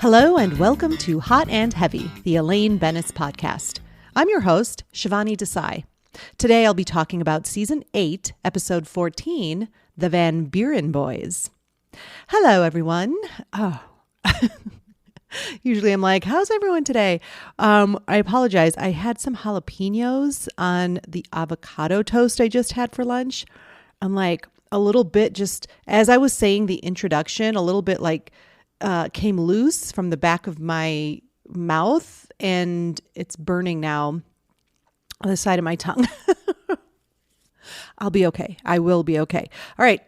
Hello and welcome to Hot and Heavy, the Elaine Bennis podcast. I'm your host, Shivani Desai. Today I'll be talking about Season 8, Episode 14, The Van Buren Boys. Hello, everyone. Usually I'm like, how's everyone today? I apologize. I had some jalapenos on the avocado toast I just had for lunch. I'm like a little bit just, as I was saying the introduction, a little bit like came loose from the back of my mouth and it's burning now on the side of my tongue. I'll be okay. I will be okay. All right.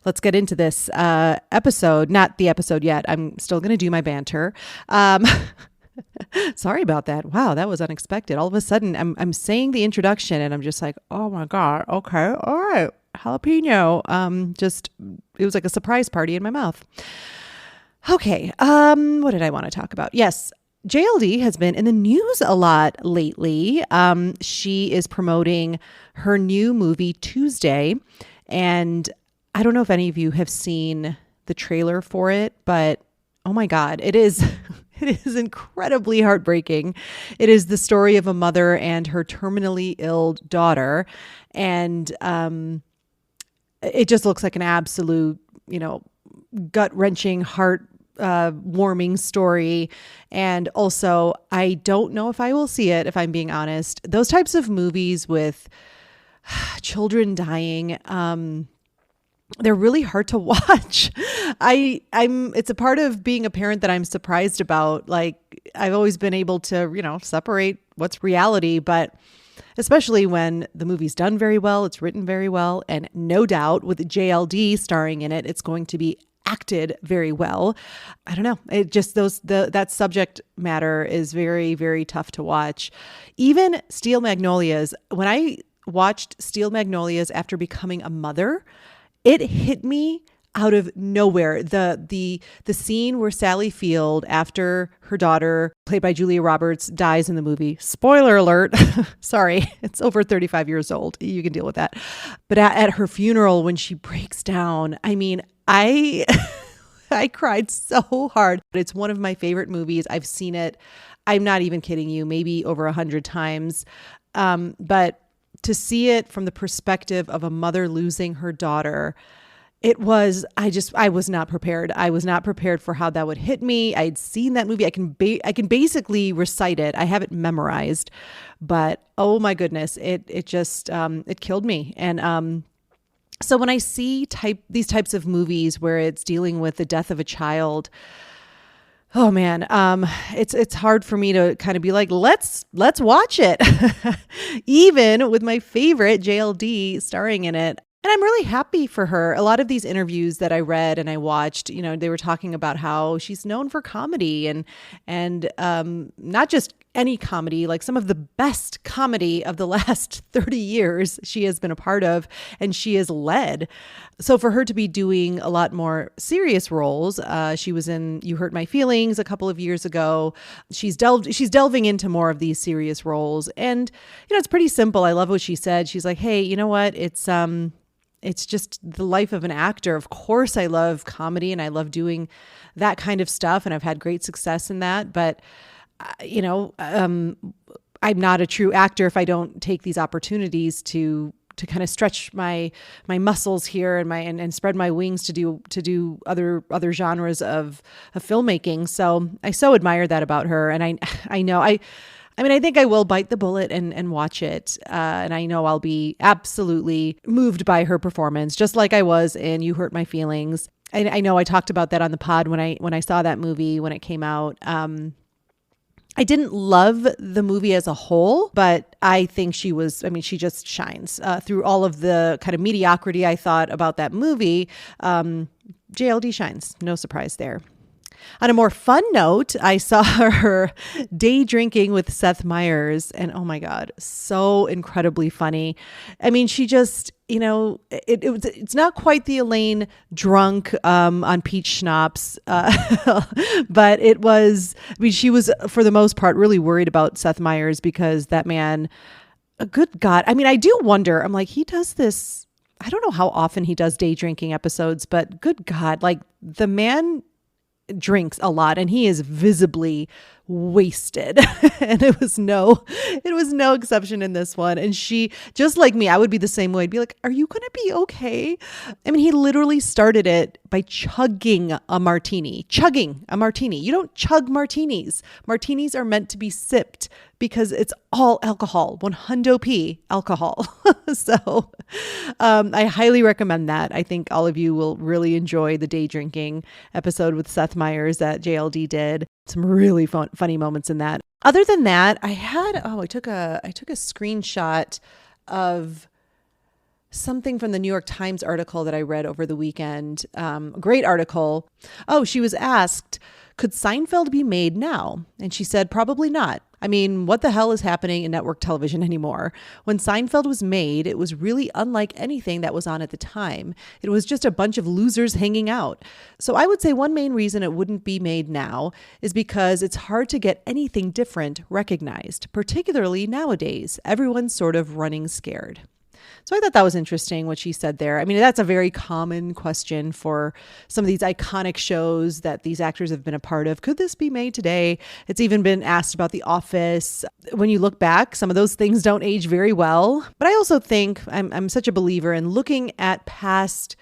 Let's get into this episode. Not the episode yet. I'm still going to do my banter. Sorry about that. Wow, that was unexpected. All of a sudden, I'm saying the introduction and I'm just like, oh my God. Okay. All right. Jalapeno. It was like a surprise party in my mouth. Okay. What did I want to talk about? Yes. JLD has been in the news a lot lately. She is promoting her new movie Tuesday. And I don't know if any of you have seen the trailer for it, but oh my God, it is incredibly heartbreaking. It is the story of a mother and her terminally ill daughter. And it just looks like an absolute, gut-wrenching, heart-warming story. And also, I don't know if I will see it, if I'm being honest. Those types of movies with children dying, they're really hard to watch. It's a part of being a parent that I'm surprised about. Like, I've always been able to, separate what's reality, but especially when the movie's done very well, it's written very well, and no doubt with JLD starring in it, it's going to be acted very well. I don't know. It just that subject matter is very, very tough to watch. Even Steel Magnolias, when I watched Steel Magnolias after becoming a mother, it hit me out of nowhere. The scene where Sally Field, after her daughter, played by Julia Roberts, dies in the movie. Spoiler alert. Sorry, it's over 35 years old. You can deal with that. But at her funeral, when she breaks down, I mean, I cried so hard. It's one of my favorite movies. I've seen it, I'm not even kidding you, maybe over 100 times. But to see it from the perspective of a mother losing her daughter, I was not prepared. I was not prepared for how that would hit me. I'd seen that movie. I can basically recite it. I have it memorized, but oh my goodness, it just it killed me. And so when I see these types of movies where it's dealing with the death of a child, oh man, it's hard for me to kind of be like, let's watch it, even with my favorite JLD starring in it. And I'm really happy for her. A lot of these interviews that I read and I watched, they were talking about how she's known for comedy and not just any comedy, like some of the best comedy of the last 30 years she has been a part of and she has led. So for her to be doing a lot more serious roles, she was in You Hurt My Feelings a couple of years ago. She's delving into more of these serious roles. And, it's pretty simple. I love what she said. She's like, hey, you know what? It's just the life of an actor. Of course, I love comedy and I love doing that kind of stuff. And I've had great success in that. But, I'm not a true actor if I don't take these opportunities to kind of stretch my muscles here and spread my wings to do other genres of filmmaking. So I so admire that about her. And I know I think I will bite the bullet and watch it. And I know I'll be absolutely moved by her performance, just like I was in You Hurt My Feelings. I know I talked about that on the pod when I saw that movie when it came out. I didn't love the movie as a whole, but I think she just shines through all of the kind of mediocrity I thought about that movie. JLD shines. No surprise there. On a more fun note, I saw her day drinking with Seth Meyers, and oh my God, so incredibly funny. I mean, she just, it's not quite the Elaine drunk on peach schnapps, but it was, she was for the most part really worried about Seth Meyers because that man, good God. I mean, I do wonder, I'm like, he does this, I don't know how often he does day drinking episodes, but good God, like the man drinks a lot, and he is visibly wasted. And it was no exception in this one. And she, just like me, I would be the same way. I'd be like, are you gonna be okay? I mean, he literally started it by chugging a martini. You don't chug martinis. Martinis are meant to be sipped because it's all alcohol, 100p alcohol. So I highly recommend that. I think all of you will really enjoy the day drinking episode with Seth Meyers that JLD did. Some really funny moments in that. Other than that, I took a screenshot of something from the New York Times article that I read over the weekend. Great article. Oh, she was asked, could Seinfeld be made now? And she said, probably not. I mean, what the hell is happening in network television anymore? When Seinfeld was made, it was really unlike anything that was on at the time. It was just a bunch of losers hanging out. So I would say one main reason it wouldn't be made now is because it's hard to get anything different recognized, particularly nowadays. Everyone's sort of running scared. So I thought that was interesting what she said there. I mean, that's a very common question for some of these iconic shows that these actors have been a part of. Could this be made today? It's even been asked about The Office. When you look back, some of those things don't age very well. But I also think I'm such a believer in looking at past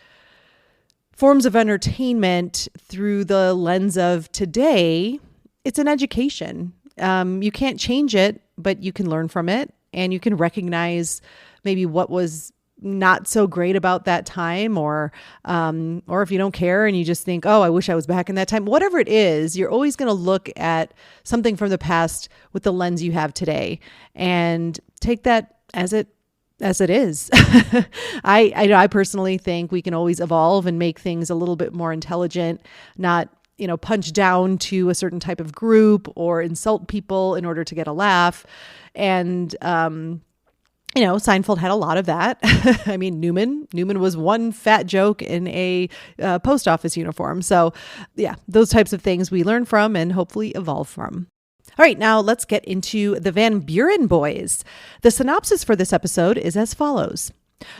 forms of entertainment through the lens of today. It's an education. You can't change it, but you can learn from it, and you can recognize maybe what was not so great about that time, or if you don't care and you just think, oh, I wish I was back in that time. Whatever it is, you're always going to look at something from the past with the lens you have today and take that as it is. I personally think we can always evolve and make things a little bit more intelligent, not punch down to a certain type of group or insult people in order to get a laugh. And Seinfeld had a lot of that. I mean, Newman was one fat joke in a post office uniform. So yeah, those types of things we learn from and hopefully evolve from. All right, now let's get into the Van Buren boys. The synopsis for this episode is as follows.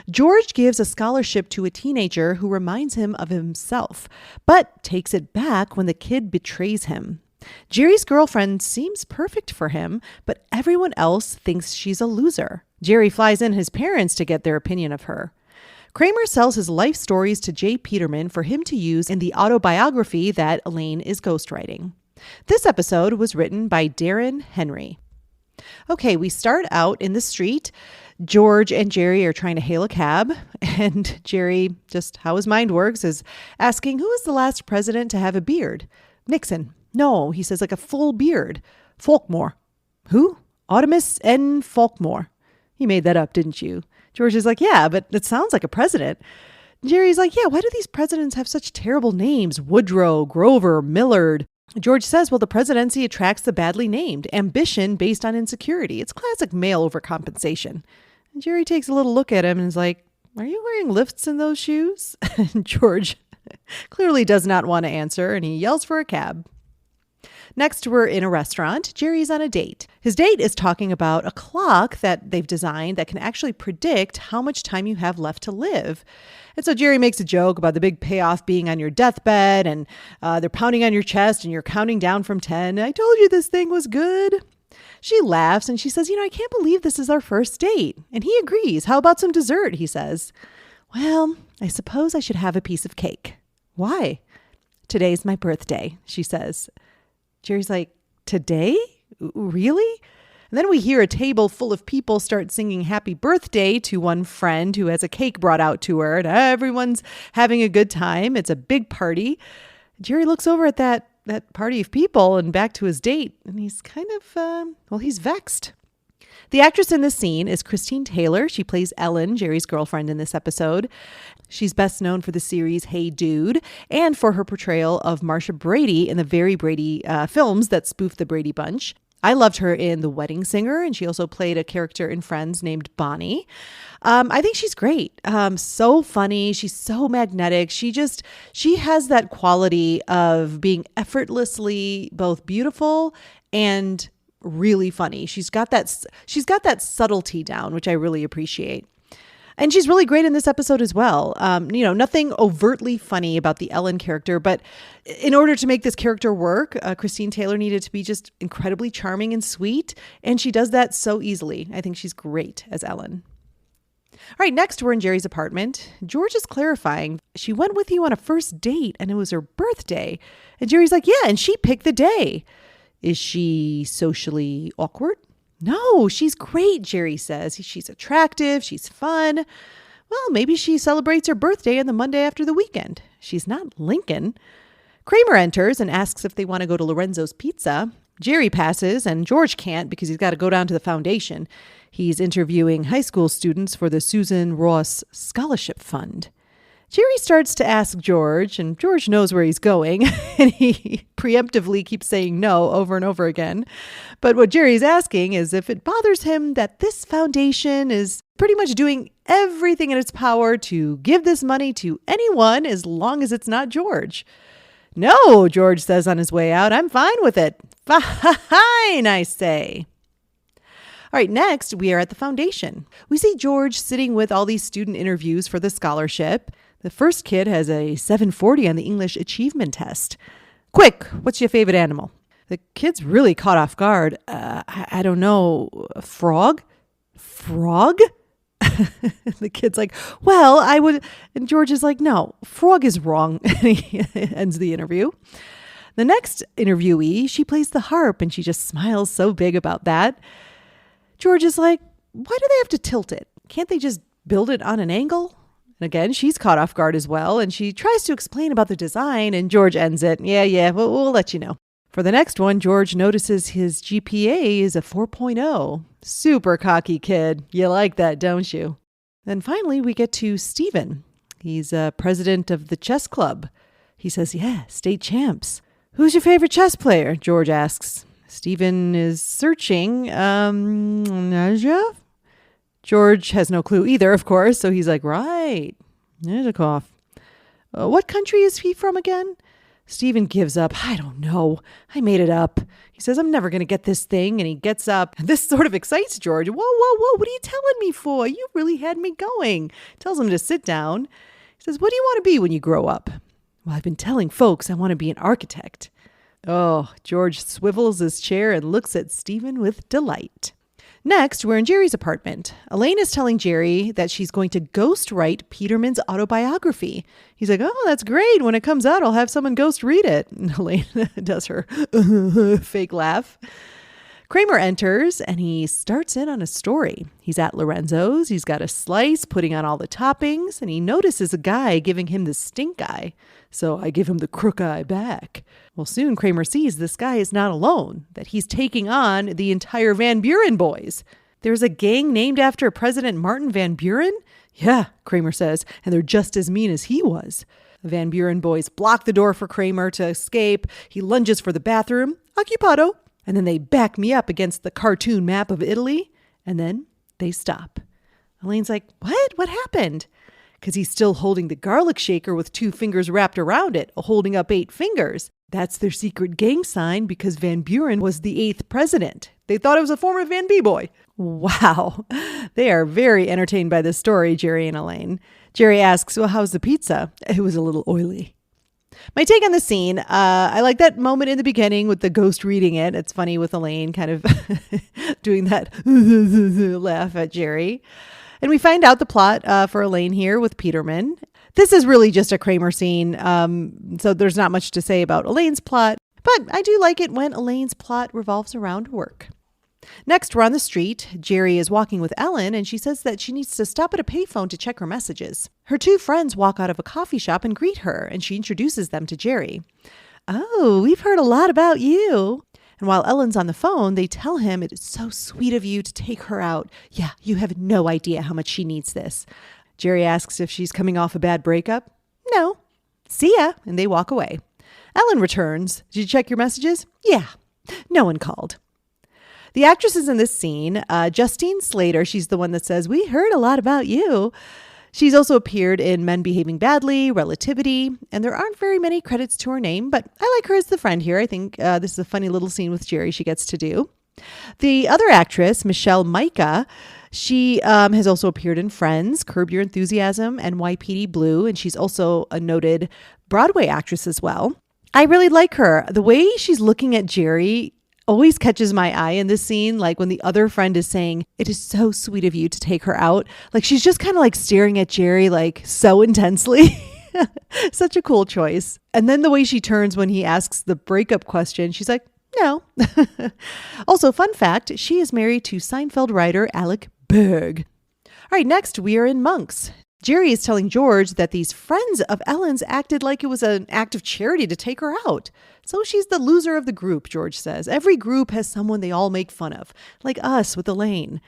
George gives a scholarship to a teenager who reminds him of himself, but takes it back when the kid betrays him. Jerry's girlfriend seems perfect for him, but everyone else thinks she's a loser. Jerry flies in his parents to get their opinion of her. Kramer sells his life stories to J. Peterman for him to use in the autobiography that Elaine is ghostwriting. This episode was written by Darren Henry. Okay, we start out in the street. George and Jerry are trying to hail a cab, and Jerry, just how his mind works, is asking, who was the last president to have a beard? Nixon. No, he says, like a full beard. Falkmore. Who? Artemis N. Falkmore. You made that up, didn't you? George is like, yeah, but it sounds like a president. Jerry's like, yeah, why do these presidents have such terrible names? Woodrow, Grover, Millard. George says, well, the presidency attracts the badly named. Ambition based on insecurity. It's classic male overcompensation. And Jerry takes a little look at him and is like, are you wearing lifts in those shoes? And George clearly does not want to answer, and he yells for a cab. Next, we're in a restaurant. Jerry's on a date. His date is talking about a clock that they've designed that can actually predict how much time you have left to live. And so Jerry makes a joke about the big payoff being on your deathbed, and they're pounding on your chest and you're counting down from 10. I told you this thing was good. She laughs and she says, I can't believe this is our first date. And he agrees. How about some dessert? He says. Well, I suppose I should have a piece of cake. Why? Today's my birthday, she says. Jerry's like, today? Really? And then we hear a table full of people start singing happy birthday to one friend who has a cake brought out to her, and everyone's having a good time. It's a big party. Jerry looks over at that party of people and back to his date, and he's kind of, he's vexed. The actress in this scene is Christine Taylor. She plays Ellen, Jerry's girlfriend in this episode. She's best known for the series Hey Dude and for her portrayal of Marsha Brady in the Very Brady films that spoof the Brady Bunch. I loved her in The Wedding Singer, and she also played a character in Friends named Bonnie. I think she's great. So funny. She's so magnetic. She has that quality of being effortlessly both beautiful and really funny. She's got that subtlety down, which I really appreciate. And she's really great in this episode as well. Nothing overtly funny about the Ellen character, but in order to make this character work, Christine Taylor needed to be just incredibly charming and sweet. And she does that so easily. I think she's great as Ellen. All right, next we're in Jerry's apartment. George is clarifying. She went with you on a first date and it was her birthday. And Jerry's like, yeah, and she picked the day. Is she socially awkward? No, she's great, Jerry says. She's attractive. She's fun. Well, maybe she celebrates her birthday on the Monday after the weekend. She's not Lincoln. Kramer enters and asks if they want to go to Lorenzo's Pizza. Jerry passes and George can't because he's got to go down to the foundation. He's interviewing high school students for the Susan Ross Scholarship Fund. Jerry starts to ask George, and George knows where he's going, and he preemptively keeps saying no over and over again. But what Jerry's asking is if it bothers him that this foundation is pretty much doing everything in its power to give this money to anyone as long as it's not George. No, George says on his way out, I'm fine with it. Fine, I say. All right, next we are at the foundation. We see George sitting with all these student interviews for the scholarship. The first kid has a 740 on the English achievement test. Quick, what's your favorite animal? The kid's really caught off guard. I don't know, a frog? Frog? The kid's like, well, I would. And George is like, no, frog is wrong. And he ends the interview. The next interviewee, she plays the harp and she just smiles so big about that. George is like, why do they have to tilt it? Can't they just build it on an angle? And again, she's caught off guard as well. And she tries to explain about the design and George ends it. Yeah, we'll let you know. For the next one, George notices his GPA is a 4.0. Super cocky kid. You like that, don't you? Then finally, we get to Stephen. He's president of the chess club. He says, yeah, state champs. Who's your favorite chess player? George asks. Stephen is searching. Naja? George has no clue either, of course. So he's like, right. Nezhikov. What country is he from again? Stephen gives up. I don't know. I made it up. He says, I'm never going to get this thing. And he gets up. This sort of excites George. Whoa. What are you telling me for? You really had me going. Tells him to sit down. He says, what do you want to be when you grow up? Well, I've been telling folks I want to be an architect. Oh, George swivels his chair and looks at Stephen with delight. Next, we're in Jerry's apartment. Elaine is telling Jerry that she's going to ghostwrite Peterman's autobiography. He's like, oh, that's great. When it comes out, I'll have someone ghost read it. And Elaine does her fake laugh. Kramer enters and he starts in on a story. He's at Lorenzo's. He's got a slice, putting on all the toppings, and he notices a guy giving him the stink eye. So I give him the crook eye back. Well, soon Kramer sees this guy is not alone, that he's taking on the entire Van Buren boys. There's a gang named after President Martin Van Buren? Yeah, Kramer says, and they're just as mean as he was. The Van Buren boys block the door for Kramer to escape. He lunges for the bathroom. Occupado. And then they back me up against the cartoon map of Italy. And then they stop. Elaine's like, what? What happened? Because he's still holding the garlic shaker with 2 fingers wrapped around it, holding up 8 fingers. That's their secret gang sign because Van Buren was the 8th president. They thought it was a former Van B boy. Wow. They are very entertained by this story, Jerry and Elaine. Jerry asks, well, how's the pizza? It was a little oily. My take on the scene, I like that moment in the beginning with the ghost reading it. It's funny with Elaine kind of doing that laugh at Jerry. And we find out the plot for Elaine here with Peterman. This is really just a Kramer scene, so there's not much to say about Elaine's plot. But I do like it when Elaine's plot revolves around work. Next, we're on the street. Jerry is walking with Ellen, and she says that she needs to stop at a payphone to check her messages. Her 2 friends walk out of a coffee shop and greet her, and she introduces them to Jerry. Oh, we've heard a lot about you. And while Ellen's on the phone, they tell him it is so sweet of you to take her out. Yeah, you have no idea how much she needs this. Jerry asks if she's coming off a bad breakup. No. See ya. And they walk away. Ellen returns. Did you check your messages? Yeah. No one called. The actresses in this scene, Justine Slater, she's the one that says, we heard a lot about you. She's also appeared in Men Behaving Badly, Relativity, and there aren't very many credits to her name, but I like her as the friend here. I think this is a funny little scene with Jerry she gets to do. The other actress, Michelle Micah, she has also appeared in Friends, Curb Your Enthusiasm, NYPD Blue, and she's also a noted Broadway actress as well. I really like her. The way she's looking at Jerry always catches my eye in this scene. Like when the other friend is saying, "It is so sweet of you to take her out." Like she's just kind of like staring at Jerry like so intensely. Such a cool choice. And then the way she turns when he asks the breakup question, she's like, "No." Also, fun fact, she is married to Seinfeld writer Alec Berg. All right, next we are in Monks. Jerry is telling George that these friends of Ellen's acted like it was an act of charity to take her out. So she's the loser of the group, George says. Every group has someone they all make fun of, like us with Elaine.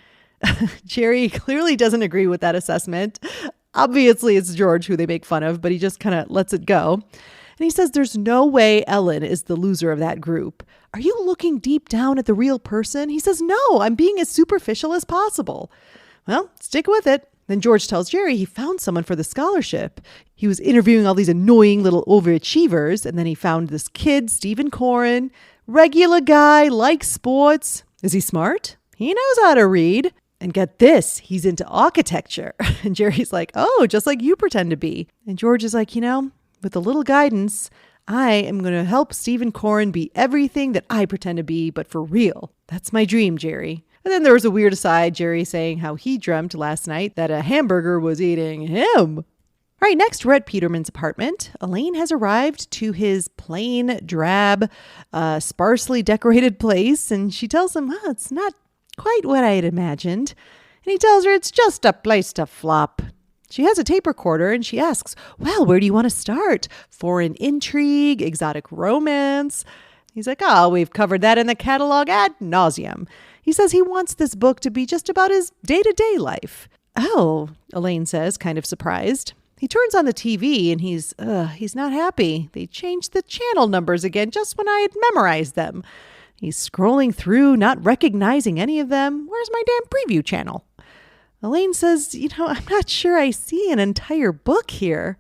Jerry clearly doesn't agree with that assessment. Obviously, it's George who they make fun of, but he just kind of lets it go. And he says there's no way Ellen is the loser of that group. Are you looking deep down at the real person? He says, no, I'm being as superficial as possible. Well, stick with it. Then George tells Jerry he found someone for the scholarship. He was interviewing all these annoying little overachievers, and then he found this kid, Stephen Corrin, regular guy, likes sports. Is he smart? He knows how to read. And get this, he's into architecture. And Jerry's like, oh, just like you pretend to be. And George is like, with a little guidance, I am going to help Stephen Corrin be everything that I pretend to be, but for real. That's my dream, Jerry. And then there was a weird aside, Jerry saying how he dreamt last night that a hamburger was eating him. All right, next we're at Peterman's apartment. Elaine has arrived to his plain, drab, sparsely decorated place, and she tells him, it's not quite what I had imagined. And he tells her it's just a place to flop. She has a tape recorder and she asks, well, where do you want to start? Foreign intrigue, exotic romance? He's like, oh, we've covered that in the catalog ad nauseum. He says he wants this book to be just about his day-to-day life. Oh, Elaine says, kind of surprised. He turns on the TV and he's not happy. They changed the channel numbers again just when I had memorized them. He's scrolling through, not recognizing any of them. Where's my damn preview channel? Elaine says, I'm not sure I see an entire book here.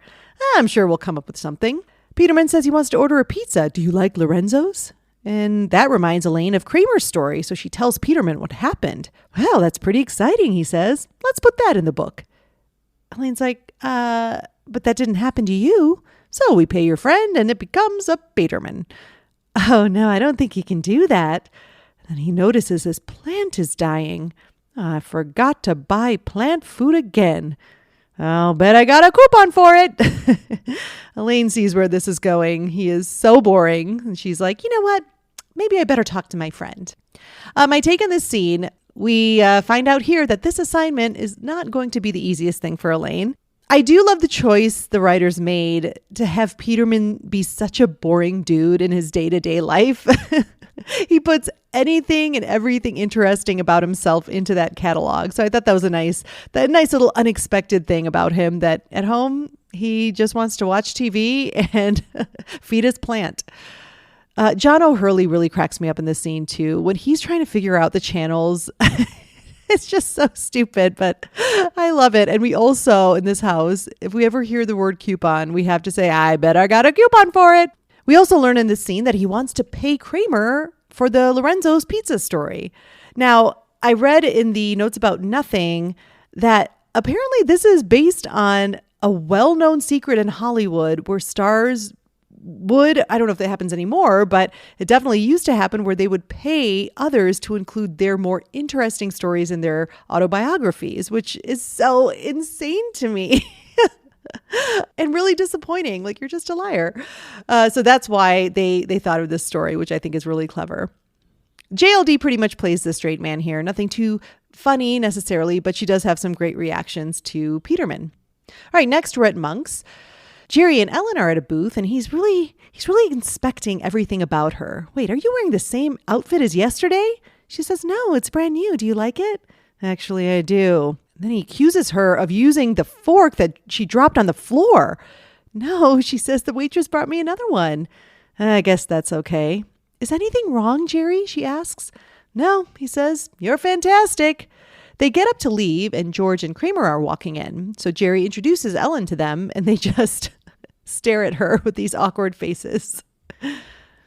I'm sure we'll come up with something. Peterman says he wants to order a pizza. Do you like Lorenzo's? And that reminds Elaine of Kramer's story, so she tells Peterman what happened. Well, that's pretty exciting, he says. Let's put that in the book. Elaine's like, but that didn't happen to you. So we pay your friend and it becomes a Peterman. Oh, no, I don't think he can do that. And then he notices his plant is dying. I forgot to buy plant food again. I'll bet I got a coupon for it. Elaine sees where this is going. He is so boring. And she's like, you know what? Maybe I better talk to my friend. My take on this scene, we find out here that this assignment is not going to be the easiest thing for Elaine. I do love the choice the writers made to have Peterman be such a boring dude in his day-to-day life. He puts anything and everything interesting about himself into that catalog. So I thought that was a nice little unexpected thing about him, that at home, he just wants to watch TV and feed his plant. John O'Hurley really cracks me up in this scene too. When he's trying to figure out the channels, it's just so stupid, but I love it. And we also, in this house, if we ever hear the word coupon, we have to say, I bet I got a coupon for it. We also learn in this scene that he wants to pay Kramer for the Lorenzo's pizza story. Now, I read in the notes about nothing that apparently this is based on a well-known secret in Hollywood where stars would, I don't know if that happens anymore, but it definitely used to happen, where they would pay others to include their more interesting stories in their autobiographies, which is so insane to me. And really disappointing. Like, you're just a liar. So that's why they thought of this story, which I think is really clever. JLD pretty much plays the straight man here. Nothing too funny necessarily, but she does have some great reactions to Peterman. All right, next we're at Monk's. Jerry and Ellen are at a booth, and he's really inspecting everything about her. Wait, are you wearing the same outfit as yesterday? She says, no, it's brand new. Do you like it? Actually, I do. Then he accuses her of using the fork that she dropped on the floor. No, she says, the waitress brought me another one. I guess that's okay. Is anything wrong, Jerry? She asks. No, he says, you're fantastic. They get up to leave, and George and Kramer are walking in. So Jerry introduces Ellen to them, and they just stare at her with these awkward faces.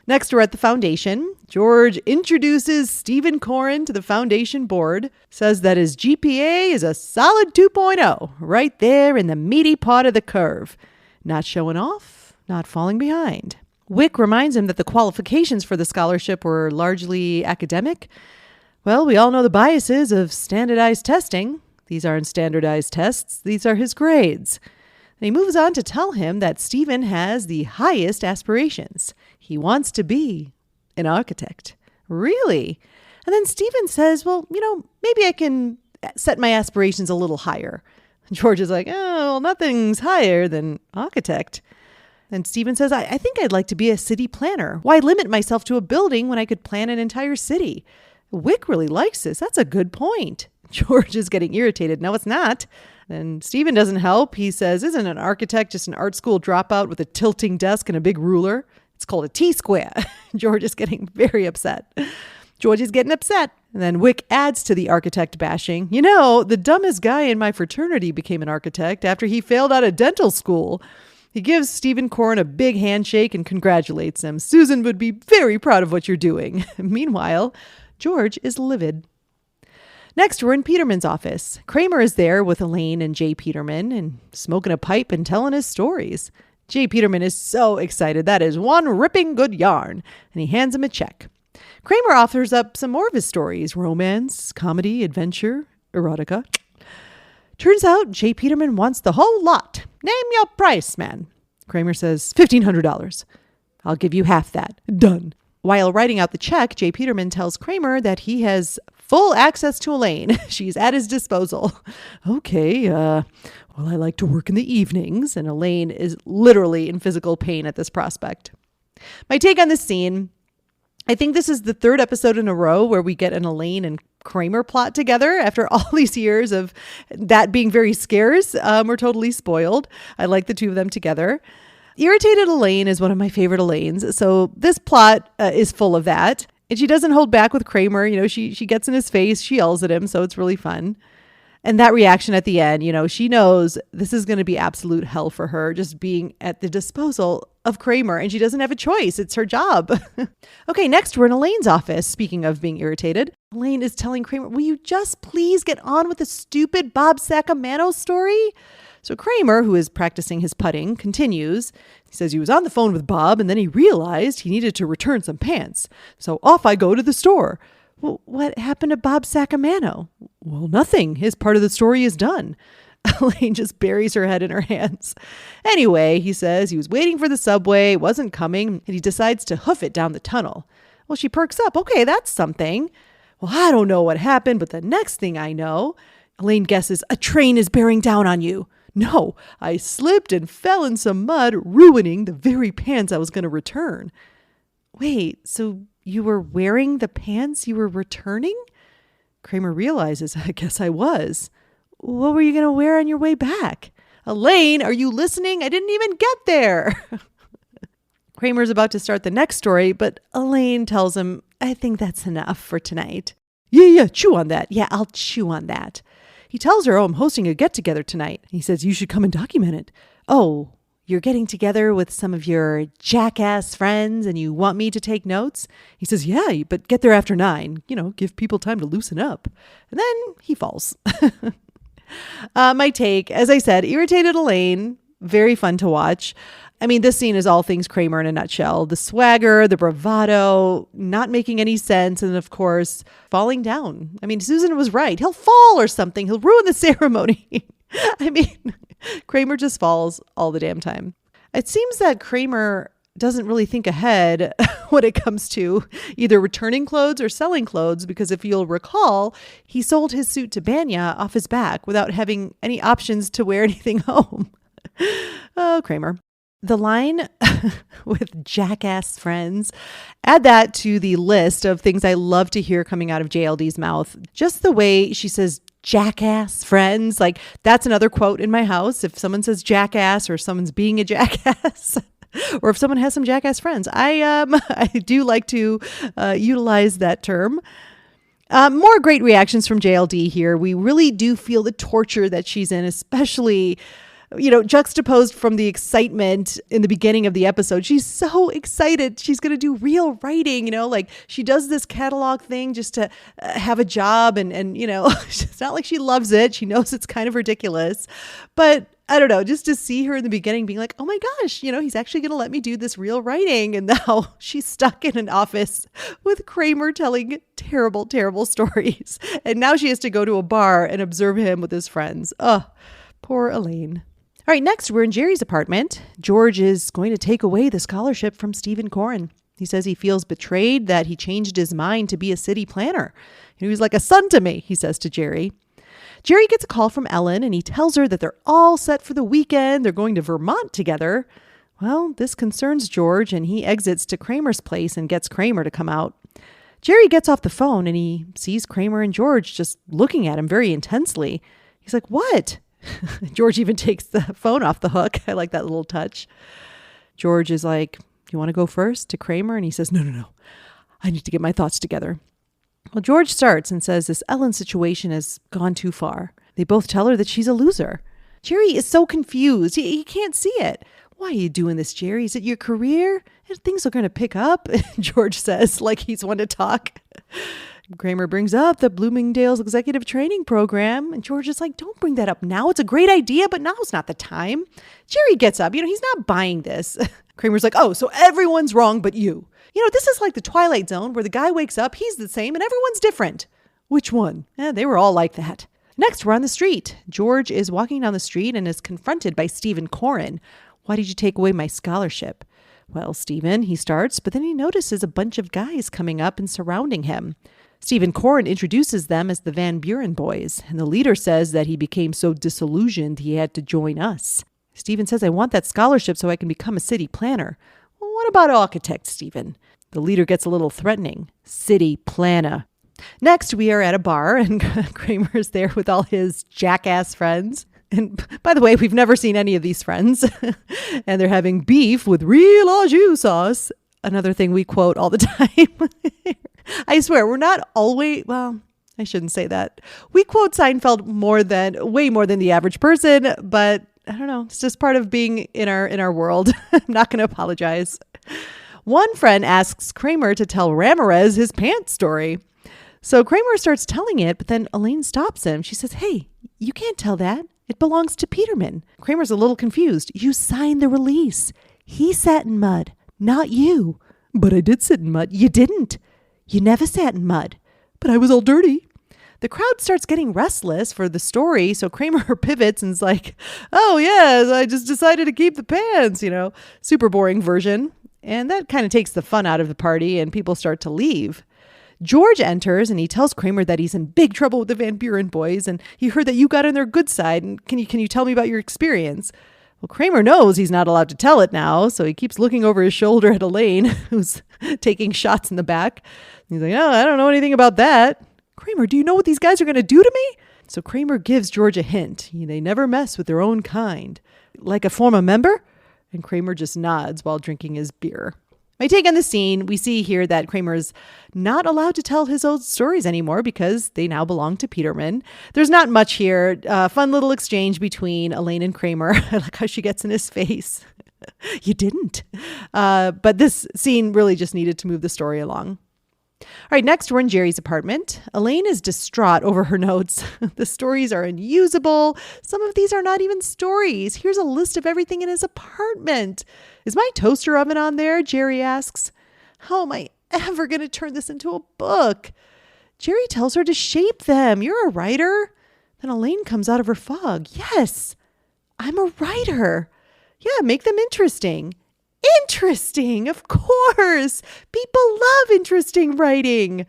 Next, we're at the foundation. George introduces Stephen Coren to the foundation board, says that his GPA is a solid 2.0, right there in the meaty part of the curve. Not showing off, not falling behind. Wick reminds him that the qualifications for the scholarship were largely academic. Well, we all know the biases of standardized testing. These aren't standardized tests. These are his grades. And he moves on to tell him that Stephen has the highest aspirations. He wants to be an architect. Really? And then Stephen says, well, maybe I can set my aspirations a little higher. George is like, oh, well, nothing's higher than architect. And Stephen says, I think I'd like to be a city planner. Why limit myself to a building when I could plan an entire city? Wick really likes this. That's a good point. George is getting irritated. No, it's not. And Stephen doesn't help. He says, isn't an architect just an art school dropout with a tilting desk and a big ruler? It's called a T-square. George is getting very upset. George is getting upset. And then Wick adds to the architect bashing. The dumbest guy in my fraternity became an architect after he failed out of dental school. He gives Stephen Coren a big handshake and congratulates him. Susan would be very proud of what you're doing. Meanwhile, George is livid. Next, we're in Peterman's office. Kramer is there with Elaine and J. Peterman and smoking a pipe and telling his stories. J. Peterman is so excited. That is one ripping good yarn. And he hands him a check. Kramer offers up some more of his stories. Romance, comedy, adventure, erotica. Turns out J. Peterman wants the whole lot. Name your price, man. Kramer says, $1,500. I'll give you half that. Done. While writing out the check, J. Peterman tells Kramer that he has full access to Elaine. She's at his disposal. Okay, well, I like to work in the evenings, and Elaine is literally in physical pain at this prospect. My take on this scene, I think this is the third episode in a row where we get an Elaine and Kramer plot together after all these years of that being very scarce. We're totally spoiled. I like the two of them together. Irritated Elaine is one of my favorite Elaines. So this plot is full of that. And she doesn't hold back with Kramer. She gets in his face. She yells at him. So it's really fun. And that reaction at the end, she knows this is going to be absolute hell for her, just being at the disposal of Kramer. And she doesn't have a choice. It's her job. Okay, next we're in Elaine's office. Speaking of being irritated, Elaine is telling Kramer, will you just please get on with the stupid Bob Sacamano story? So Kramer, who is practicing his putting, continues. He says he was on the phone with Bob and then he realized he needed to return some pants. So off I go to the store. Well, what happened to Bob Sacamano? Well, nothing. His part of the story is done. Elaine just buries her head in her hands. Anyway, he says he was waiting for the subway, wasn't coming, and he decides to hoof it down the tunnel. Well, she perks up. Okay, that's something. Well, I don't know what happened, but the next thing I know, Elaine guesses a train is bearing down on you. No, I slipped and fell in some mud, ruining the very pants I was going to return. Wait, so you were wearing the pants you were returning? Kramer realizes, I guess I was. What were you going to wear on your way back? Elaine, are you listening? I didn't even get there. Kramer's about to start the next story, but Elaine tells him, I think that's enough for tonight. Yeah, chew on that. Yeah, I'll chew on that. He tells her, I'm hosting a get-together tonight. He says, you should come and document it. Oh, you're getting together with some of your jackass friends and you want me to take notes? He says, yeah, but get there after 9. Give people time to loosen up. And then he falls. My take, as I said, irritated Elaine. Very fun to watch. I mean, this scene is all things Kramer in a nutshell. The swagger, the bravado, not making any sense, and of course, falling down. I mean, Susan was right. He'll fall or something. He'll ruin the ceremony. I mean, Kramer just falls all the damn time. It seems that Kramer doesn't really think ahead when it comes to either returning clothes or selling clothes, because if you'll recall, he sold his suit to Banya off his back without having any options to wear anything home. Oh, Kramer. The line with jackass friends, add that to the list of things I love to hear coming out of JLD's mouth. Just the way she says jackass friends, like that's another quote in my house. If someone says jackass or someone's being a jackass, or if someone has some jackass friends, I do like to utilize that term. More great reactions from JLD here. We really do feel the torture that she's in, especially juxtaposed from the excitement in the beginning of the episode. She's so excited. She's going to do real writing, like she does this catalog thing just to have a job. And it's not like she loves it. She knows it's kind of ridiculous, but I don't know, just to see her in the beginning being like, oh my gosh, he's actually going to let me do this real writing. And now she's stuck in an office with Kramer telling terrible, terrible stories. And now she has to go to a bar and observe him with his friends. Oh, poor Elaine. All right, next we're in Jerry's apartment. George is going to take away the scholarship from Stephen Corrin. He says he feels betrayed that he changed his mind to be a city planner. He was like a son to me, he says to Jerry. Jerry gets a call from Ellen and he tells her that they're all set for the weekend. They're going to Vermont together. Well, this concerns George and he exits to Kramer's place and gets Kramer to come out. Jerry gets off the phone and he sees Kramer and George just looking at him very intensely. He's like, what? George even takes the phone off the hook. I like that little touch. George is like, you want to go first to Kramer? And he says, no. I need to get my thoughts together. Well, George starts and says this Ellen situation has gone too far. They both tell her that she's a loser. Jerry is so confused. He can't see it. Why are you doing this, Jerry? Is it your career? Things are going to pick up, George says, like he's one to talk. Kramer brings up the Bloomingdale's executive training program. And George is like, don't bring that up now. It's a great idea, but now's not the time. Jerry gets up. He's not buying this. Kramer's like, oh, so everyone's wrong but you. This is like the Twilight Zone where the guy wakes up, he's the same, and everyone's different. Which one? They were all like that. Next, we're on the street. George is walking down the street and is confronted by Stephen Corrin. Why did you take away my scholarship? Well, Stephen, he starts, but then he notices a bunch of guys coming up and surrounding him. Stephen Corrin introduces them as the Van Buren boys, and the leader says that he became so disillusioned he had to join us. Stephen says, I want that scholarship so I can become a city planner. Well, what about architect, Stephen? The leader gets a little threatening. City planner. Next, we are at a bar and Kramer's there with all his jackass friends. And by the way, we've never seen any of these friends. And they're having beef with real au jus sauce. Another thing we quote all the time. I swear, we're not always, well, I shouldn't say that. We quote Seinfeld way more than the average person, but I don't know. It's just part of being in our world. I'm not going to apologize. One friend asks Kramer to tell Ramirez his pants story. So Kramer starts telling it, but then Elaine stops him. She says, hey, you can't tell that. It belongs to Peterman. Kramer's a little confused. You signed the release. He sat in mud, not you. But I did sit in mud. You didn't. You never sat in mud. But I was all dirty. The crowd starts getting restless for the story, so Kramer pivots and is like, oh, yes, I just decided to keep the pants, super boring version. And that kind of takes the fun out of the party and people start to leave. George enters and he tells Kramer that he's in big trouble with the Van Buren boys and he heard that you got on their good side. And can you tell me about your experience? Well, Kramer knows he's not allowed to tell it now, so he keeps looking over his shoulder at Elaine, who's taking shots in the back. He's like, oh, I don't know anything about that. Kramer, do you know what these guys are going to do to me? So Kramer gives George a hint. They never mess with their own kind. Like a former member? And Kramer just nods while drinking his beer. My take on the scene, we see here that Kramer's not allowed to tell his old stories anymore because they now belong to Peterman. There's not much here. Fun little exchange between Elaine and Kramer. I like how she gets in his face. You didn't. But this scene really just needed to move the story along. All right, next we're in Jerry's apartment. Elaine is distraught over her notes. The stories are unusable. Some of these are not even stories. Here's a list of everything in his apartment. Is my toaster oven on there? Jerry asks. How am I ever going to turn this into a book? Jerry tells her to shape them. You're a writer. Then Elaine comes out of her fog. Yes, I'm a writer. Yeah, make them interesting. Interesting, of course. People love interesting writing.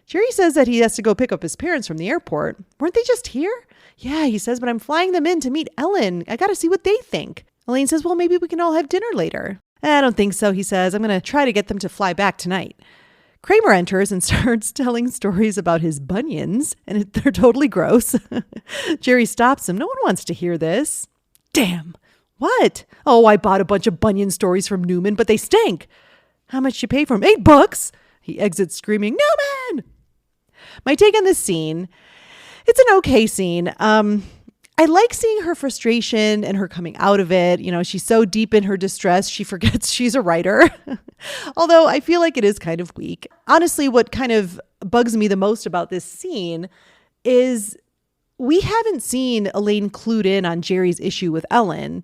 Jerry says that he has to go pick up his parents from the airport. Weren't they just here? Yeah, he says, but I'm flying them in to meet Ellen. I got to see what they think. Elaine says, well, maybe we can all have dinner later. I don't think so, he says. I'm going to try to get them to fly back tonight. Kramer enters and starts telling stories about his bunions, and they're totally gross. Jerry stops him. No one wants to hear this. Damn. What? Oh, I bought a bunch of bunion stories from Newman, but they stink. How much you pay for them? $8. He exits screaming, Newman! My take on this scene, it's an okay scene. I like seeing her frustration and her coming out of it. She's so deep in her distress, she forgets she's a writer. Although I feel like it is kind of weak. Honestly, what kind of bugs me the most about this scene is we haven't seen Elaine clued in on Jerry's issue with Ellen.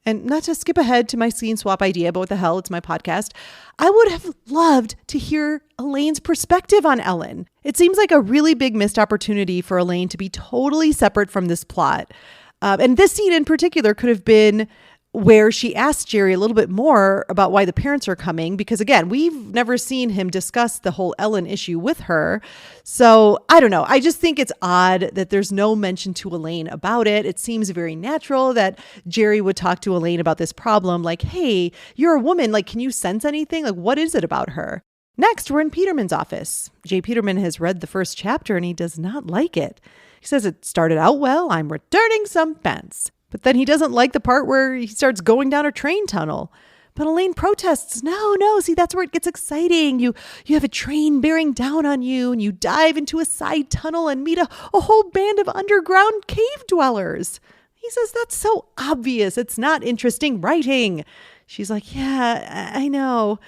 And not to skip ahead to my scene swap idea, but what the hell, it's my podcast. I would have loved to hear Elaine's perspective on Ellen. It seems like a really big missed opportunity for Elaine to be totally separate from this plot. And this scene in particular could have been where she asked Jerry a little bit more about why the parents are coming, because again, we've never seen him discuss the whole Ellen issue with her. So I don't know. I just think it's odd that there's no mention to Elaine about it. It seems very natural that Jerry would talk to Elaine about this problem. Like, hey, you're a woman. Like, can you sense anything? Like, what is it about her? Next, we're in Peterman's office. J. Peterman has read the first chapter and he does not like it. He says it started out well. I'm returning some pants. But then he doesn't like the part where he starts going down a train tunnel. But Elaine protests. No, see, that's where it gets exciting. You have a train bearing down on you and you dive into a side tunnel and meet a whole band of underground cave dwellers. He says, that's so obvious. It's not interesting writing. She's like, yeah, I know.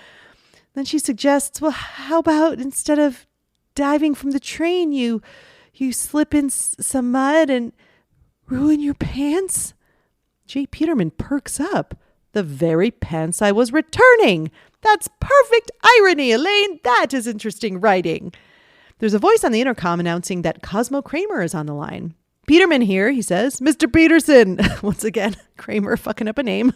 Then she suggests, well, how about instead of diving from the train, you slip in some mud and ruin your pants? J. Peterman perks up. The very pants I was returning. That's perfect irony, Elaine. That is interesting writing. There's a voice on the intercom announcing that Cosmo Kramer is on the line. Peterman here, he says. Mr. Peterson. Once again, Kramer fucking up a name.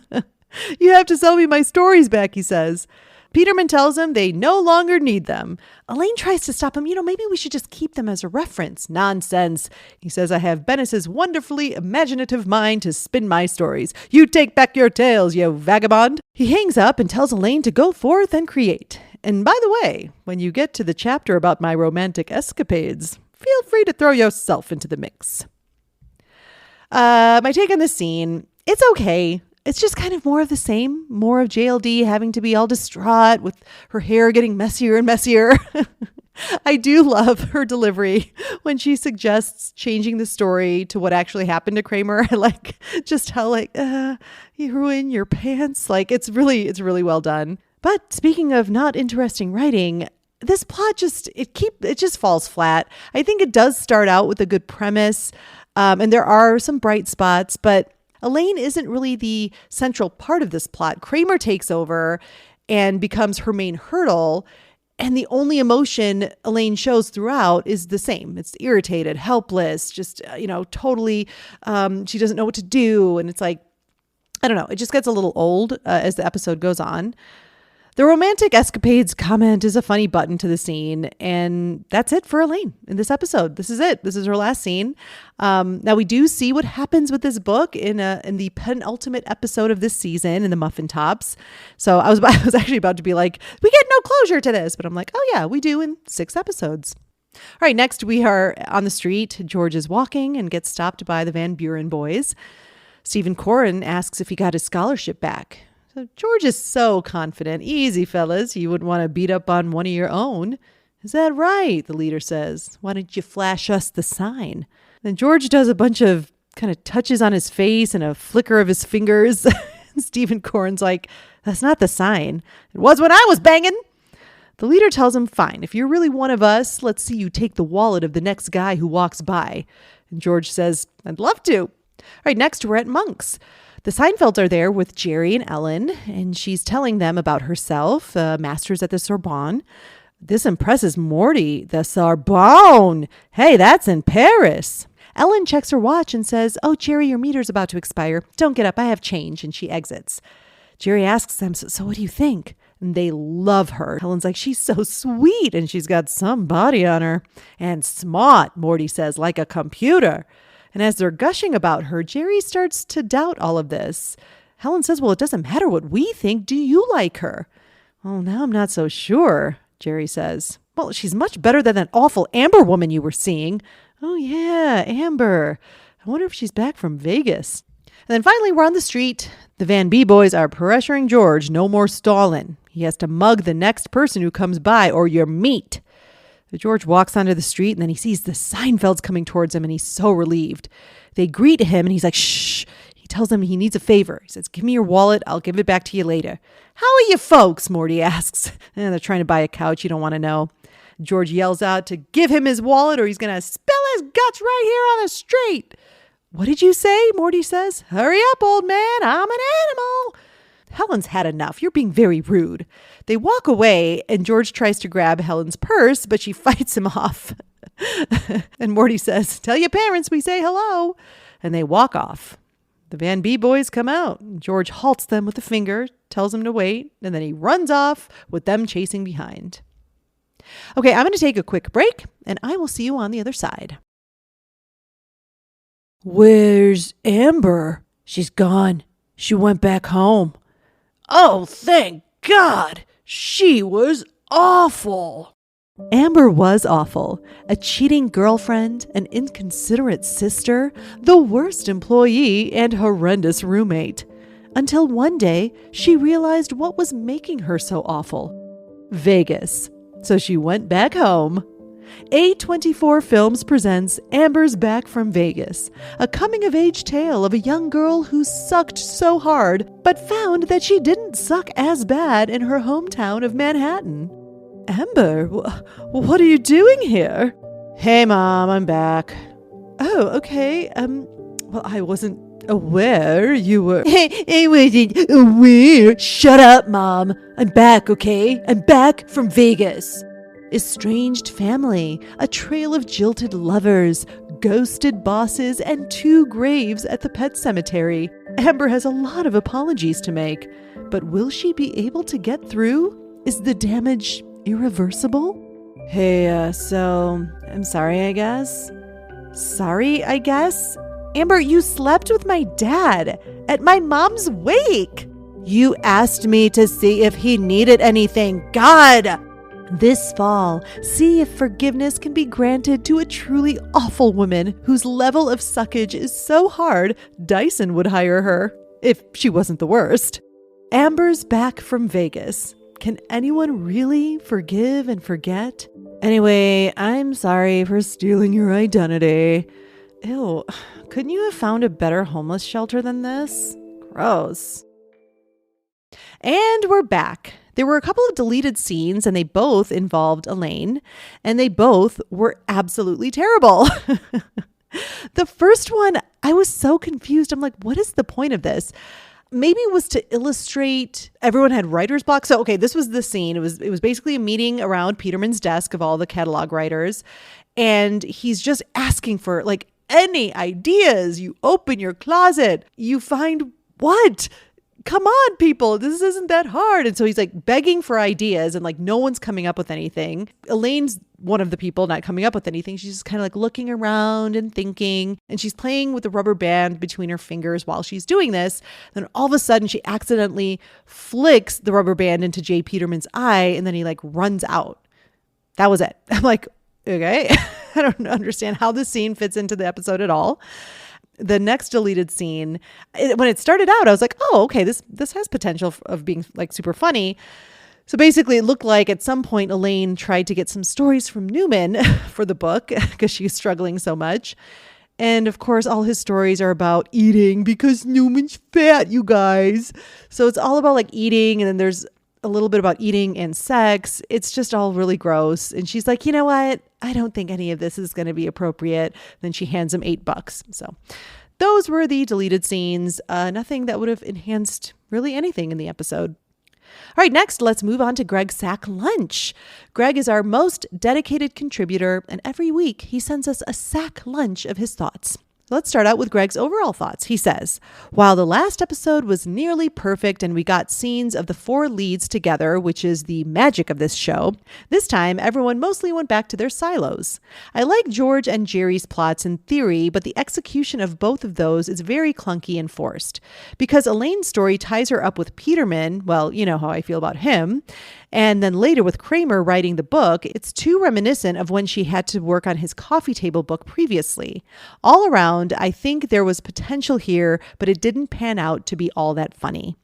You have to sell me my stories back, he says. Peterman tells him they no longer need them. Elaine tries to stop him. Maybe we should just keep them as a reference. Nonsense. He says, I have Bennis's wonderfully imaginative mind to spin my stories. You take back your tales, you vagabond. He hangs up and tells Elaine to go forth and create. And by the way, when you get to the chapter about my romantic escapades, feel free to throw yourself into the mix. My take on this scene, it's okay. It's just kind of more of the same, more of JLD having to be all distraught with her hair getting messier and messier. I do love her delivery when she suggests changing the story to what actually happened to Kramer. I like just how you ruin your pants. Like it's really well done. But speaking of not interesting writing, this plot just falls flat. I think it does start out with a good premise, and there are some bright spots, but Elaine isn't really the central part of this plot. Kramer takes over and becomes her main hurdle. And the only emotion Elaine shows throughout is the same. It's irritated, helpless, just, totally, she doesn't know what to do. And it's like, I don't know, it just gets a little old as the episode goes on. The romantic escapades comment is a funny button to the scene. And that's it for Elaine in this episode. This is it. This is her last scene. Now we do see what happens with this book in the penultimate episode of this season in the Muffin Tops. So I was actually about to be like, we get no closure to this. But I'm like, oh yeah, we do in 6 episodes. All right, next we are on the street. George is walking and gets stopped by the Van Buren boys. Stephen Corrin asks if he got his scholarship back. So George is so confident. Easy, fellas. You wouldn't want to beat up on one of your own. Is that right? The leader says. Why don't you flash us the sign? Then George does a bunch of kind of touches on his face and a flicker of his fingers. Stephen Corrin's like, that's not the sign. It was when I was banging. The leader tells him, fine, if you're really one of us, let's see you take the wallet of the next guy who walks by. And George says, I'd love to. All right, next we're at Monk's. The Seinfelds are there with Jerry and Ellen, and she's telling them about herself, master's at the Sorbonne. This impresses Morty. The Sorbonne! Hey, that's in Paris. Ellen checks her watch and says, oh, Jerry, your meter's about to expire. Don't get up, I have change, and she exits. Jerry asks them, so what do you think? And they love her. Ellen's like, she's so sweet, and she's got some body on her. And smart, Morty says, like a computer. And as they're gushing about her, Jerry starts to doubt all of this. Helen says, well, it doesn't matter what we think. Do you like her? Well, now I'm not so sure, Jerry says. Well, she's much better than that awful Amber woman you were seeing. Oh, yeah, Amber. I wonder if she's back from Vegas. And then finally, we're on the street. The Van B boys are pressuring George. No more stalling. He has to mug the next person who comes by or you're meat. George walks onto the street and then he sees the Seinfelds coming towards him and he's so relieved. They greet him and he's like, shh. He tells them he needs a favor. He says, give me your wallet. I'll give it back to you later. How are you folks? Morty asks. And they're trying to buy a couch. You don't want to know. George yells out to give him his wallet or he's going to spill his guts right here on the street. What did you say? Morty says. Hurry up, old man. I'm an animal. Helen's had enough. You're being very rude. They walk away and George tries to grab Helen's purse, but she fights him off. And Morty says, tell your parents we say hello. And they walk off. The Van B boys come out. George halts them with a finger, tells them to wait, and then he runs off with them chasing behind. Okay, I'm going to take a quick break, and I will see you on the other side. Where's Amber? She's gone. She went back home. Oh, thank God. She was awful. Amber was awful. A cheating girlfriend, an inconsiderate sister, the worst employee, and horrendous roommate. Until one day, she realized what was making her so awful. Vegas. So she went back home. A24 Films presents Amber's Back from Vegas, a coming-of-age tale of a young girl who sucked so hard, but found that she didn't suck as bad in her hometown of Manhattan. Amber, what are you doing here? Hey, Mom, I'm back. Oh, okay. Well, I wasn't aware you were... I wasn't aware. Shut up, Mom. I'm back, okay? I'm back from Vegas. Estranged family, a trail of jilted lovers, ghosted bosses, and 2 graves at the pet cemetery. Amber has a lot of apologies to make, but will she be able to get through? Is the damage irreversible? Hey, so I'm sorry, I guess. Sorry, I guess? Amber, you slept with my dad at my mom's wake. You asked me to see if he needed anything. God! This fall, see if forgiveness can be granted to a truly awful woman whose level of suckage is so hard Dyson would hire her, if she wasn't the worst. Amber's Back from Vegas. Can anyone really forgive and forget? Anyway, I'm sorry for stealing your identity. Ew, couldn't you have found a better homeless shelter than this? Gross. And we're back. There were a couple of deleted scenes and they both involved Elaine, and they both were absolutely terrible. The first one, I was so confused. I'm like, what is the point of this? Maybe it was to illustrate everyone had writer's block. So, okay, this was the scene. It was basically a meeting around Peterman's desk of all the catalog writers. And he's just asking for like any ideas. You open your closet, you find what? Come on, people, this isn't that hard. And so he's like begging for ideas and like no one's coming up with anything. Elaine's one of the people not coming up with anything. She's just kind of like looking around and thinking, and she's playing with the rubber band between her fingers while she's doing this. Then all of a sudden she accidentally flicks the rubber band into J. Peterman's eye, and then he like runs out. That was it. I'm like, okay, I don't understand how this scene fits into the episode at all. The next deleted scene, when it started out, I was like, oh, okay, this has potential of being like super funny. So basically it looked like at some point Elaine tried to get some stories from Newman for the book because she's struggling so much. And of course, all his stories are about eating because Newman's fat, you guys. So it's all about like eating. And then there's a little bit about eating and sex. It's just all really gross. And she's like, you know what? I don't think any of this is going to be appropriate. Then she hands him $8. So those were the deleted scenes. Nothing that would have enhanced really anything in the episode. All right, next, let's move on to Greg's Sack Lunch. Greg is our most dedicated contributor, and every week he sends us a sack lunch of his thoughts. Let's start out with Greg's overall thoughts. He says, while the last episode was nearly perfect and we got scenes of the 4 leads together, which is the magic of this show, this time everyone mostly went back to their silos. I like George and Jerry's plots in theory, but the execution of both of those is very clunky and forced. Because Elaine's story ties her up with Peterman, well, you know how I feel about him, And then later with Kramer writing the book, it's too reminiscent of when she had to work on his coffee table book previously. All around, I think there was potential here, but it didn't pan out to be all that funny.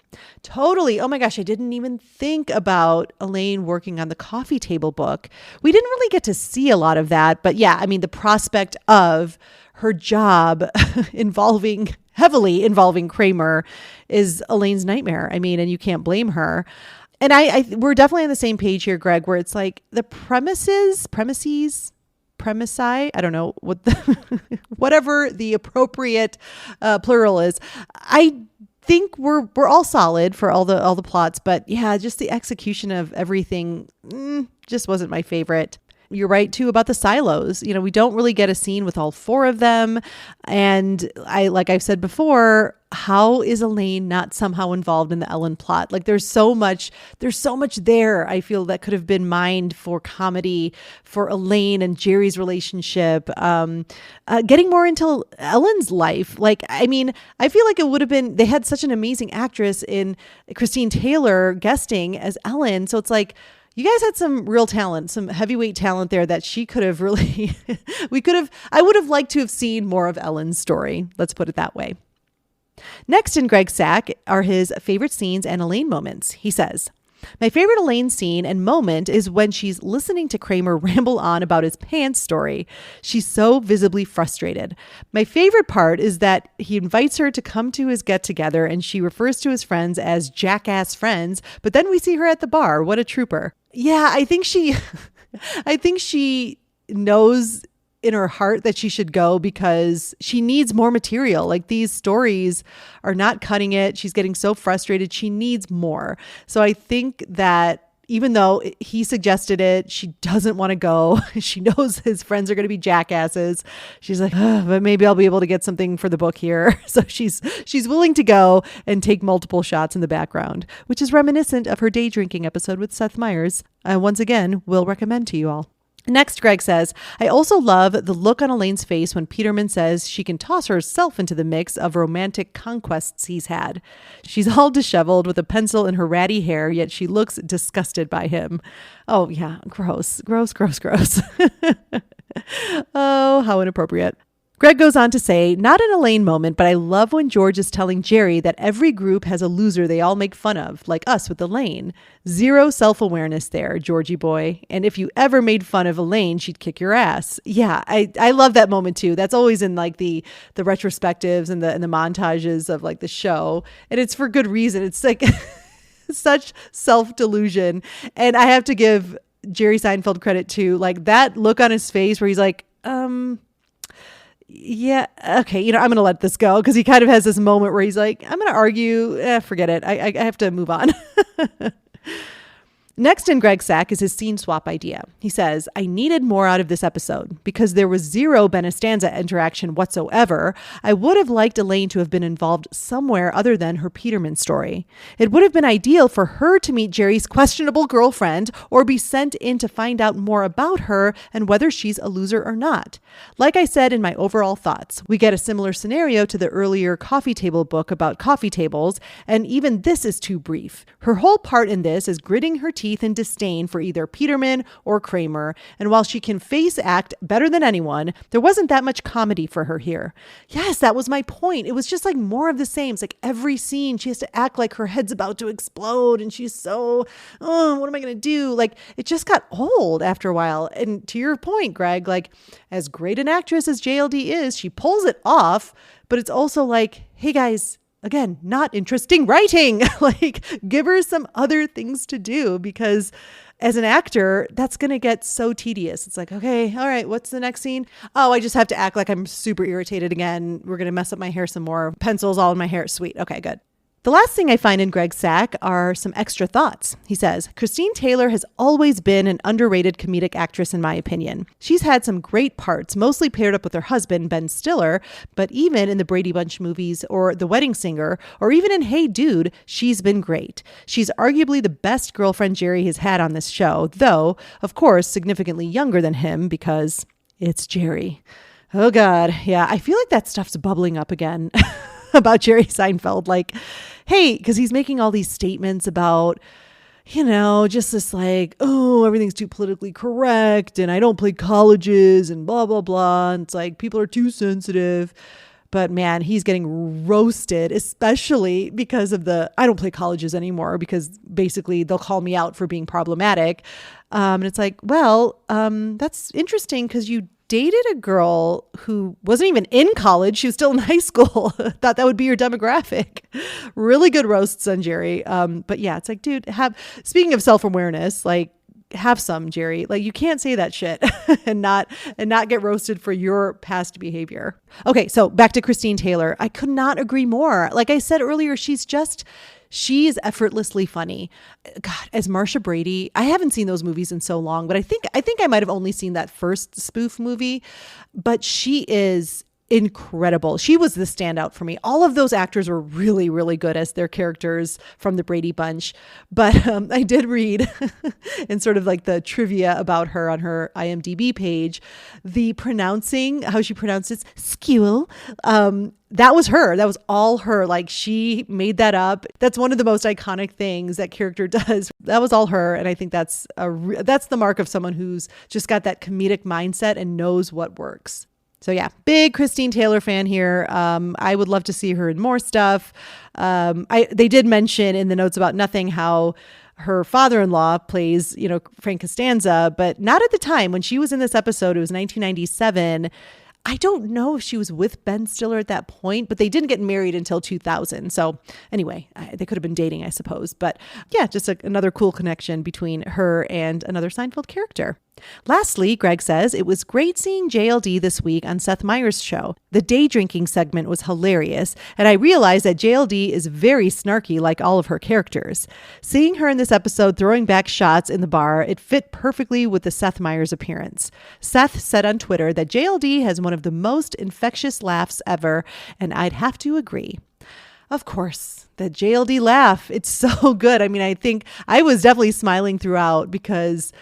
Totally. Oh my gosh, I didn't even think about Elaine working on the coffee table book. We didn't really get to see a lot of that, but yeah, I mean, the prospect of her job heavily involving Kramer is Elaine's nightmare. I mean, and you can't blame her. And we're definitely on the same page here, Greg, where it's like the premises, I don't know what whatever the appropriate plural is. I think we're all solid for all the plots, but yeah, just the execution of everything just wasn't my favorite. You're right too about the silos. We don't really get a scene with all four of them. And like I've said before, how is Elaine not somehow involved in the Ellen plot? Like there's so much there. I feel that could have been mined for comedy for Elaine and Jerry's relationship. Getting more into Ellen's life. Like, I mean, I feel like it would have been, they had such an amazing actress in Christine Taylor guesting as Ellen. So it's like, you guys had some real talent, some heavyweight talent there that she could have really, I would have liked to have seen more of Ellen's story. Let's put it that way. Next in Greg's sack are his favorite scenes and Elaine moments. He says, my favorite Elaine scene and moment is when she's listening to Kramer ramble on about his pants story. She's so visibly frustrated. My favorite part is that he invites her to come to his get together and she refers to his friends as jackass friends, but then we see her at the bar. What a trooper. Yeah, I think she knows in her heart that she should go because she needs more material. Like these stories are not cutting it. She's getting so frustrated. She needs more. So I think that even though he suggested it, she doesn't want to go. She knows his friends are going to be jackasses. She's like, but maybe I'll be able to get something for the book here. So she's willing to go and take multiple shots in the background, which is reminiscent of her day drinking episode with Seth Meyers. Once again, will recommend to you all. Next, Greg says, I also love the look on Elaine's face when Peterman says she can toss herself into the mix of romantic conquests he's had. She's all disheveled with a pencil in her ratty hair, yet she looks disgusted by him. Oh, yeah. Gross. Oh, how inappropriate. Greg goes on to say, not an Elaine moment, but I love when George is telling Jerry that every group has a loser they all make fun of, like us with Elaine. Zero self-awareness there, Georgie boy. And if you ever made fun of Elaine, she'd kick your ass. Yeah, I love that moment too. That's always in like the retrospectives and the montages of like the show. And it's for good reason. It's like such self-delusion. And I have to give Jerry Seinfeld credit too. Like that look on his face where he's like, yeah, okay, I'm going to let this go because he kind of has this moment where he's like, I'm going to argue, forget it. I have to move on. Next in Greg's sack is his scene swap idea. He says, I needed more out of this episode because there was zero Benestanza interaction whatsoever. I would have liked Elaine to have been involved somewhere other than her Peterman story. It would have been ideal for her to meet Jerry's questionable girlfriend or be sent in to find out more about her and whether she's a loser or not. Like I said in my overall thoughts, we get a similar scenario to the earlier coffee table book about coffee tables, and even this is too brief. Her whole part in this is gritting her teeth in disdain for either Peterman or Kramer, and while she can face act better than anyone, there wasn't that much comedy for her here. Yes, that was my point. It was just like more of the same. It's like every scene she has to act like her head's about to explode and she's so, what am I going to do? Like it just got old after a while. And to your point, Greg, like as great an actress as JLD is, she pulls it off, but it's also like, hey guys, again, not interesting writing. Like, give her some other things to do because as an actor, that's going to get so tedious. It's like, okay, all right, what's the next scene? Oh, I just have to act like I'm super irritated again. We're going to mess up my hair some more. Pencils all in my hair. Sweet. Okay, good. The last thing I find in Greg's sack are some extra thoughts. He says, Christine Taylor has always been an underrated comedic actress in my opinion. She's had some great parts, mostly paired up with her husband, Ben Stiller, but even in the Brady Bunch movies or The Wedding Singer, or even in Hey Dude, she's been great. She's arguably the best girlfriend Jerry has had on this show, though, of course, significantly younger than him because it's Jerry. Oh God, yeah, I feel like that stuff's bubbling up again about Jerry Seinfeld. Like, hey, because he's making all these statements about, just this like, oh, everything's too politically correct and I don't play colleges and blah, blah, blah. And it's like people are too sensitive. But man, he's getting roasted, especially because of I don't play colleges anymore because basically they'll call me out for being problematic. And it's like, well, that's interesting because you dated a girl who wasn't even in college. She was still in high school. Thought that would be your demographic. Really good roasts on Jerry. But yeah, it's like, dude, speaking of self-awareness, like, have some, Jerry. Like, you can't say that shit and not get roasted for your past behavior. Okay, so back to Christine Taylor. I could not agree more. Like I said earlier, she's effortlessly funny. God, as Marsha Brady, I haven't seen those movies in so long, but I think I might have only seen that first spoof movie, but she is incredible. She was the standout for me. All of those actors were really, really good as their characters from the Brady Bunch. But I did read in sort of like the trivia about her on her IMDb page, how she pronounces skewel. That was her. That was all her. Like, she made that up. That's one of the most iconic things that character does. That was all her. And I think that's the mark of someone who's just got that comedic mindset and knows what works. So yeah, big Christine Taylor fan here. I would love to see her in more stuff. They did mention in the notes about nothing how her father-in-law plays, Frank Costanza, but not at the time. When she was in this episode, it was 1997. I don't know if she was with Ben Stiller at that point, but they didn't get married until 2000. So anyway, they could have been dating, I suppose. But yeah, just another cool connection between her and another Seinfeld character. Lastly, Greg says, it was great seeing JLD this week on Seth Meyers' show. The day drinking segment was hilarious, and I realized that JLD is very snarky like all of her characters. Seeing her in this episode throwing back shots in the bar, it fit perfectly with the Seth Meyers appearance. Seth said on Twitter that JLD has one of the most infectious laughs ever, and I'd have to agree. Of course, the JLD laugh, it's so good. I mean, I think I was definitely smiling throughout because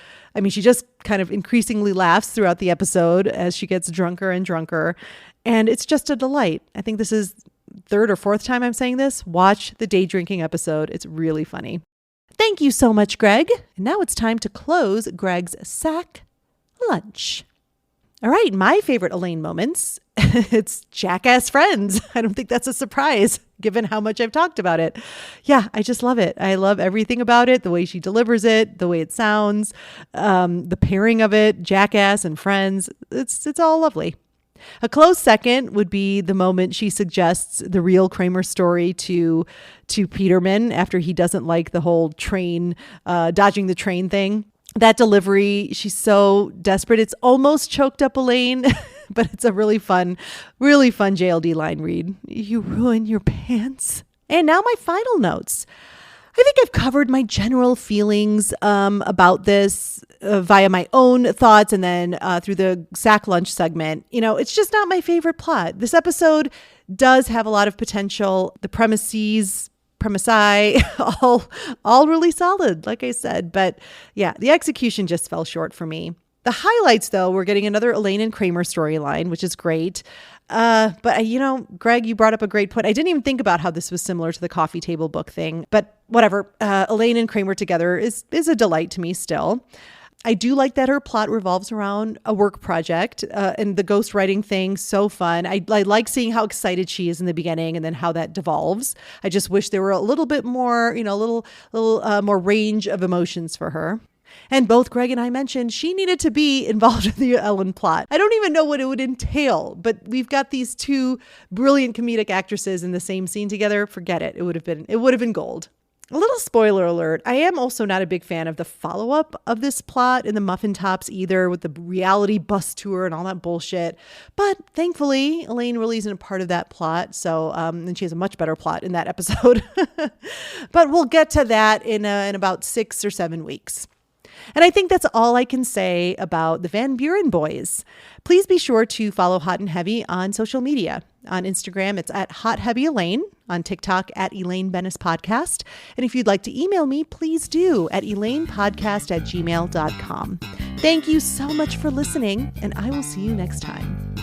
she just kind of increasingly laughs throughout the episode as she gets drunker and drunker. And it's just a delight. I think this is third or fourth time I'm saying this. Watch the day drinking episode. It's really funny. Thank you so much, Greg. And now it's time to close Greg's sack lunch. All right, my favorite Elaine moments. It's Jackass Friends. I don't think that's a surprise given how much I've talked about it. Yeah, I just love it. I love everything about it, the way she delivers it, the way it sounds, the pairing of it, Jackass and Friends. It's all lovely. A close second would be the moment she suggests the real Kramer story to Peterman after he doesn't like the whole train, dodging the train thing. That delivery, she's so desperate. It's almost choked up Elaine, but it's a really fun JLD line read. You ruin your pants. And now my final notes. I think I've covered my general feelings about this via my own thoughts and then through the sack lunch segment. It's just not my favorite plot. This episode does have a lot of potential. The premises, all really solid, like I said. But yeah, the execution just fell short for me. The highlights, though, we're getting another Elaine and Kramer storyline, which is great. But Greg, you brought up a great point. I didn't even think about how this was similar to the coffee table book thing, but whatever. Elaine and Kramer together is a delight to me still. I do like that her plot revolves around a work project and the ghostwriting thing. So fun. I like seeing how excited she is in the beginning and then how that devolves. I just wish there were a little bit more, a little more range of emotions for her. And both Greg and I mentioned she needed to be involved in the Ellen plot. I don't even know what it would entail, but we've got these two brilliant comedic actresses in the same scene together. Forget it. It would have been gold. A little spoiler alert. I am also not a big fan of the follow-up of this plot in the Muffin Tops either, with the reality bus tour and all that bullshit. But thankfully, Elaine really isn't a part of that plot. So, and she has a much better plot in that episode. But we'll get to that in about 6 or 7 weeks. And I think that's all I can say about the Van Buren boys. Please be sure to follow Hot and Heavy on social media. On Instagram, it's at Hot Heavy Elaine. On TikTok, at Elaine Bennis Podcast. And if you'd like to email me, please do at elainepodcast@gmail.com. Thank you so much for listening, and I will see you next time.